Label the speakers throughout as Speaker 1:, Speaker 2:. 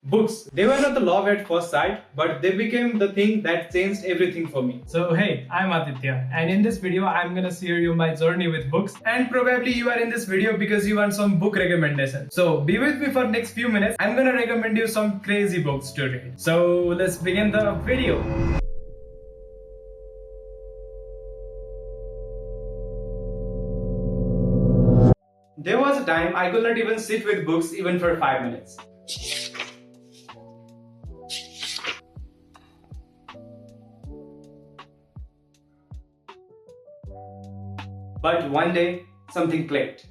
Speaker 1: Books, they were not the love at first sight, but they became the thing that changed everything for me. So hey, I'm Aditya, and in this video I'm gonna share you my journey with books, and probably you are in this video because you want some book recommendation. So be with me for next few minutes. I'm gonna recommend you some crazy books to read. So let's begin the video. There was a time I could not even sit with books even for 5 minutes. But one day, something clicked.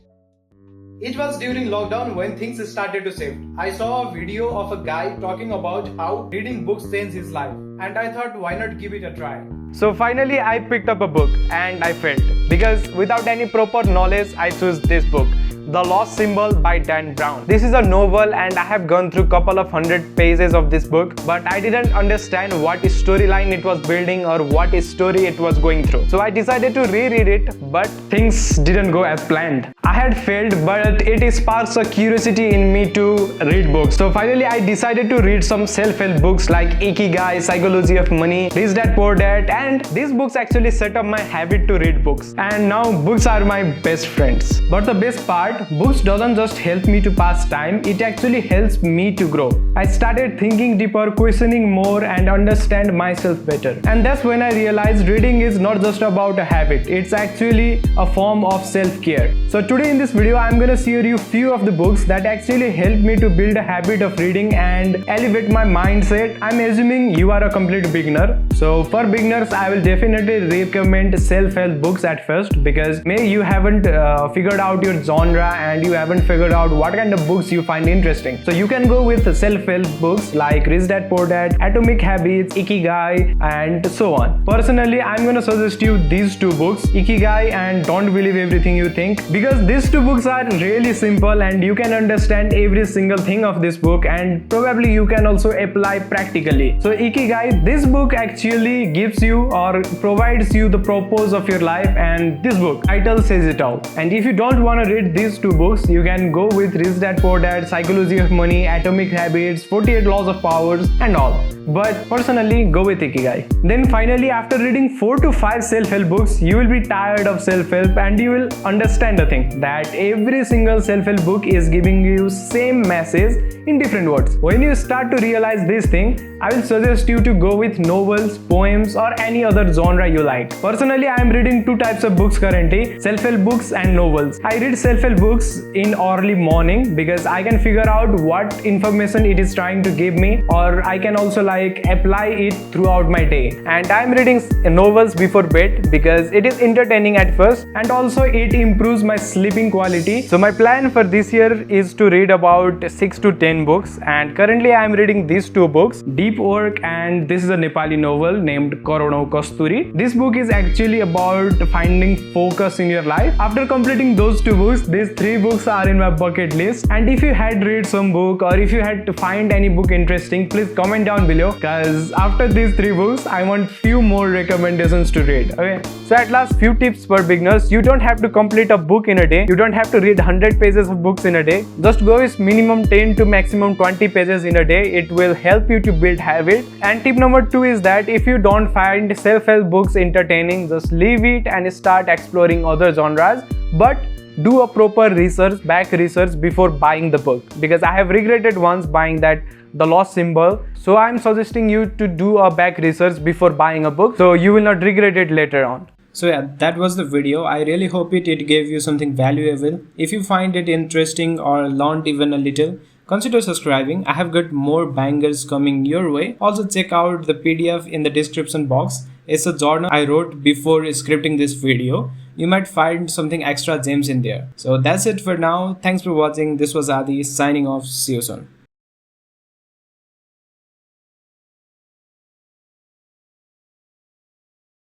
Speaker 1: It was during lockdown when things started to shift. I saw a video of a guy talking about how reading books changed his life, and I thought, why not give it a try?
Speaker 2: So finally I picked up a book and I failed because without any proper knowledge I chose this book, The Lost Symbol by Dan Brown. This is a novel and I have gone through couple of 100 pages of this book, but I didn't understand what storyline it was building or what story it was going through. So I decided to reread it, but things didn't go as planned. I had failed, but it sparks a curiosity in me to read books. So finally I decided to read some self-help books like Ikigai, Psychology of Money, Rich Dad Poor Dad, and these books actually set up my habit to read books. And now books are my best friends. But the best part, books doesn't just help me to pass time, it actually helps me to grow. I started thinking deeper, questioning more, and understand myself better. And that's when I realized reading is not just about a habit, it's actually a form of self-care. So today in this video, I'm gonna share you few of the books that actually helped me to build a habit of reading and elevate my mindset. I'm assuming you are a complete beginner. So for beginners, I will definitely recommend self-help books at first because maybe you haven't figured out your genre and you haven't figured out what kind of books you find interesting. So you can go with self-help books like Rich Dad Poor Dad, Atomic Habits, Ikigai, and so on. Personally, I'm gonna suggest you these two books, Ikigai and Don't Believe Everything You Think, because these two books are really simple and you can understand every single thing of this book and probably you can also apply practically. So Ikigai, this book actually gives you or provides you the purpose of your life, and this book title says it all. And if you don't want to read these two books, you can go with Rich Dad Poor Dad, Psychology of Money, Atomic Habits, 48 Laws of Powers, and all. But personally, go with Ikigai. Then finally, after reading 4 to 5 self-help books, you will be tired of self-help and you will understand the thing that every single self-help book is giving you same message in different words. When you start to realize this thing, I will suggest you to go with novels, poems, or any other genre you like. Personally, I am reading two types of books currently, self-help books and novels. I read self-help books in early morning because I can figure out what information it is trying to give me, or I can also apply it throughout my day. And I am reading novels before bed because it is entertaining at first and also it improves my sleeping quality. So my plan for this year is to read about 6 to 10 books, and currently I am reading these two books, Deep Work, and this is a Nepali novel named Karono Kasturi. This book is actually about finding focus in your life. After completing those two books, these 3 books are in my bucket list, and if you had read some book or if you had to find any book interesting, please comment down below, because after these 3 books I want few more recommendations to read. Okay, so at last, few tips for beginners. You don't have to complete a book in a day, you don't have to read 100 pages of books in a day. Just go with minimum 10 to maximum 20 pages in a day. It will help you to build habit. And tip number 2 is that if you don't find self-help books entertaining, just leave it and start exploring other genres, but do a proper back research before buying the book, because I have regretted once buying that The Lost Symbol. So I'm suggesting you to do a back research before buying a book, so you will not regret it later on.
Speaker 1: So yeah, that was the video. I really hope it gave you something valuable. If you find it interesting or learned even a little, consider subscribing. I have got more bangers coming your way. Also check out the PDF in the description box. It's a journal I wrote before scripting this video. You might find something extra gems in there. So that's it for now. Thanks for watching. This was Adi signing off. See you soon.